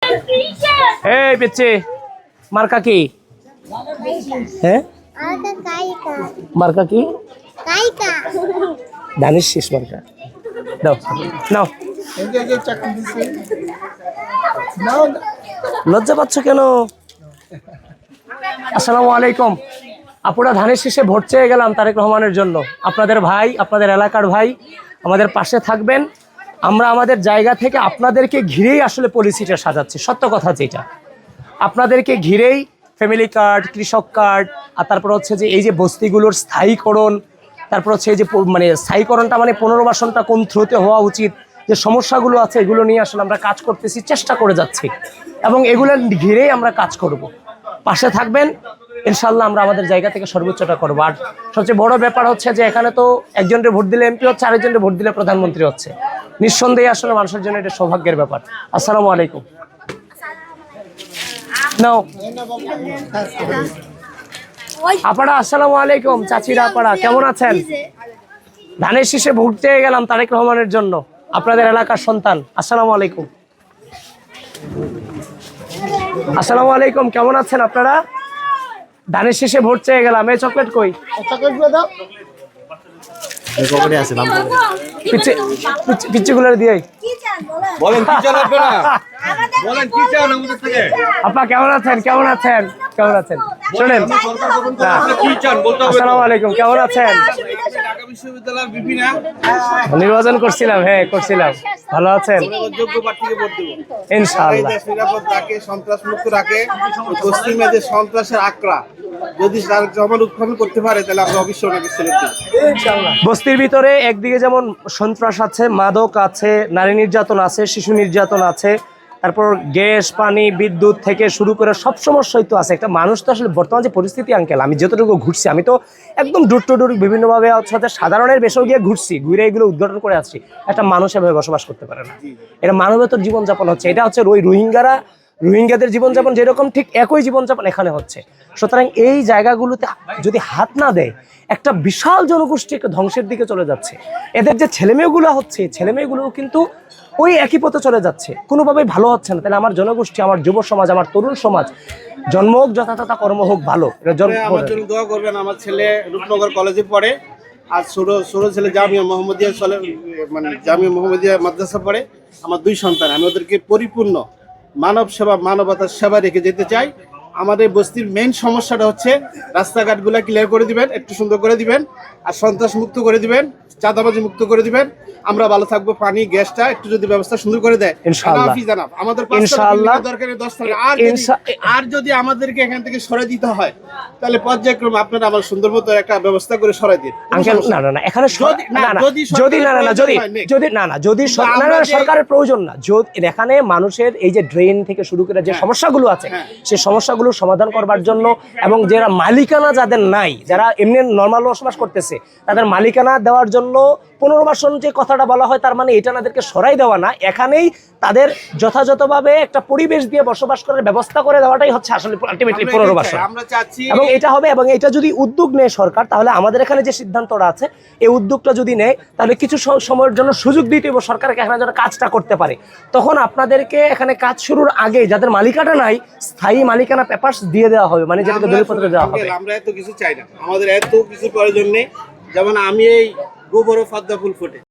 এই পিচ্ছি মার্কা কি? হ্যাঁ মার্কা কি? ধানের শীষ মার্কা। দাও নাও। লজ্জা পাচ্ছ কেন? আসসালামু আলাইকুম। আপনারা ধানের শীষে ভোট চেয়ে গেলাম তারেক রহমানের জন্য। আপনাদের ভাই, আপনাদের এলাকার ভাই, আমাদের পাশে থাকবেন। আমরা আমাদের জায়গা থেকে আপনাদেরকে ঘিরেই আসলে পলিসিটা সাজাচ্ছি। সত্য কথা যেটা, আপনাদেরকে ঘিরেই ফ্যামিলি কার্ড, কৃষক কার্ড, আর তারপর হচ্ছে যে এই যে বস্তিগুলোর স্থায়ীকরণ, তারপর হচ্ছে এই যে মানে স্থায়ীকরণটা মানে পুনর্বাসনটা কোন থ্রুতে হওয়া উচিত, যে সমস্যাগুলো আছে এগুলো নিয়ে আসলে আমরা কাজ করতেছি, চেষ্টা করে যাচ্ছি এবং এগুলো ঘিরেই আমরা কাজ করব। পাশে থাকবেন ইনশাল্লাহ, আমরা আমাদের জায়গা থেকে সর্বোচ্চটা করবো। আর সবচেয়ে বড় ব্যাপার হচ্ছে যে এখানে তো একজনের ভোট দিলে এমপি হচ্ছে, আরেকজনের ভোট দিলে প্রধানমন্ত্রী হচ্ছে। নিঃসন্দেহে আসলে মানুষের জন্য এটা সৌভাগ্যের ব্যাপার। আসসালামু আলাইকুম। নাও আপাড়া, আসসালামু আলাইকুম। চাচিরা আপাড়া কেমন আছেন? ধানের শীষে ভোট চেয়ে গেলাম তারেক রহমানের জন্য, আপনাদের এলাকার সন্তান। আসসালামু আলাইকুম। আসসালামু আলাইকুম, কেমন আছেন আপনারা? ধানের শীষে ভোট চেয়ে গেলাম। এই চকলেট কই? পিচ্ছিগুলোর দিয়ে বলেন কি চান আপনারা? বলেন কি চান আমাদের থেকে? আপা কেমন আছেন? কেমন আছেন? কেমন আছেন? শুনেন, কি চান বলতে হবে। আসসালামু আলাইকুম, কেমন আছেন? ঢাকা বিশ্ববিদ্যালয়ের বিপি না নির্বাচন করছিলাম। হ্যাঁ করছিলাম। ভালো আছেন? যোগ্য প্রার্থীকে ভোট দেব ইনশাআল্লাহ। নিরাপদ রাখে, সন্ত্রাস মুক্ত রাখে। পশ্চিমে যে সন্ত্রাসের আকড়া যদি জমান উৎখান করতে পারে তাহলে আমরা অবশ্যই ওনাকে সিলেক্ট দেব ইনশাআল্লাহ। বস্তির ভিতরে একদিকে যেমন সন্ত্রাস আছে, মাদক আছে, নারী নির্যাতন আছে, শিশু নির্যাতন আছে, তারপর গ্যাস, পানি, বিদ্যুৎ থেকে শুরু করে সব সমস্যাই তো আছে। একটা মানুষ তো আসলে বর্তমান যে পরিস্থিতি, আঙ্কেল আমি যতটুকু ঘুরছি, আমি তো একদম ডোর টু ডোর বিভিন্নভাবে সাথে সাধারণের বেশেও গিয়ে ঘুরছি, ঘুরে এগুলো উদ্ঘাটন করে আসছি। একটা মানুষ এভাবে বসবাস করতে পারে না। এটা মানবেতর জীবনযাপন হচ্ছে। এটা হচ্ছে ওই রোহিঙ্গাদের জীবনযাপন যেরকম, ঠিক একই জীবনযাপন এখানে হচ্ছে। সুতরাং এই জায়গাগুলোতে যদি হাত না দেয়, একটা বিশাল জনগোষ্ঠী একটা ধ্বংসের দিকে চলে যাচ্ছে। এদের যে ছেলেমেয়েগুলো হচ্ছে, ছেলেমেয়েগুলো কিন্তু ওই একই পথে চলে যাচ্ছে, কোনোভাবেই ভালো হচ্ছে না। তাহলে আমার জনগোষ্ঠী, আমার যুব সমাজ, আমার তরুণ সমাজ, জন্ম হোক যথাযথ, কর্ম হোক ভালো। আমার জন্য দোয়া করবেন। আমার ছেলে রূপনগর কলেজে পড়ে, আর ছোট ছেলে জামিয়া মোহাম্মদিয়া মানে জামিয়া মোহাম্মদিয়া মাদ্রাসা পড়ে। আমার দুই সন্তান, আমি ওদেরকে পরিপূর্ণ মানব সেবা, মানবতার সেবা রেখে যেতে চাই। আমাদের বস্তির মেইন সমস্যাটা হচ্ছে রাস্তাঘাটগুলো ক্লিয়ার করে দিবেন, একটু সুন্দর করে দিবেন, আর সন্ত্রাস মুক্ত করে দিবেন, চাঁদাবাজি মুক্ত করে দিবেন। আমরা ভালো থাকবো। পানি, গ্যাসটা একটু যদি ব্যবস্থা সুন্দর করে দেয় ইনশাআল্লাহ, আমাদের দরকারে 10 আর যদি আমাদেরকে এখান থেকে সরাই দিতে হয় তাহলে পর্যায়ক্রমে আপনারা আমার সুন্দর মতো একটা ব্যবস্থা করে সরাই দিন। না এখানে যদি সরকারের প্রয়োজন না, এখানে মানুষের এই যে ড্রেন থেকে শুরু করে যে সমস্যাগুলো আছে, সেই সমস্যাগুলো সমাধান করবার জন্য, এবং যারা মালিকানা যাদের নাই, যারা এমনি নর্মাল বসবাস করতেছে, তাদের মালিকানা দেওয়ার জন্য পুনর্বাসন যে কথাটা বলা হয়, তার মানে এটা তাদেরকে সরাই দেওয়া না, এখানেই তাদের যথাযথভাবে একটা পরিবেশ দিয়ে বসবাস করার ব্যবস্থা করে দেওয়াটাই হচ্ছে আসলে আলটিমেটলি পুনর্বাসন। এবং এটা হবে, এবং এটা যদি উদ্যোগ নেয় সরকার, তাহলে আমাদের এখানে যে সিদ্ধান্তটা আছে, এই উদ্যোগটা যদি নেয়, তাহলে কিছু সময়ের জন্য সুযোগ দিতে হবে সরকারকে এখানে যেন কাজটা করতে পারে। তখন আপনাদেরকে এখানে কাজ শুরুর আগে যাদের মালিকানা নাই, স্থায়ী মালিকানা পেপারস দিয়ে দেওয়া হবে, মানে যেটাকে দলিলপত্র দেওয়া হবে। আমরা এত কিছু চাই না, আমাদের এত কিছু প্রয়োজন নেই। যেমন আমি এই গোবর ও পদ্মা ফুল ফোটে।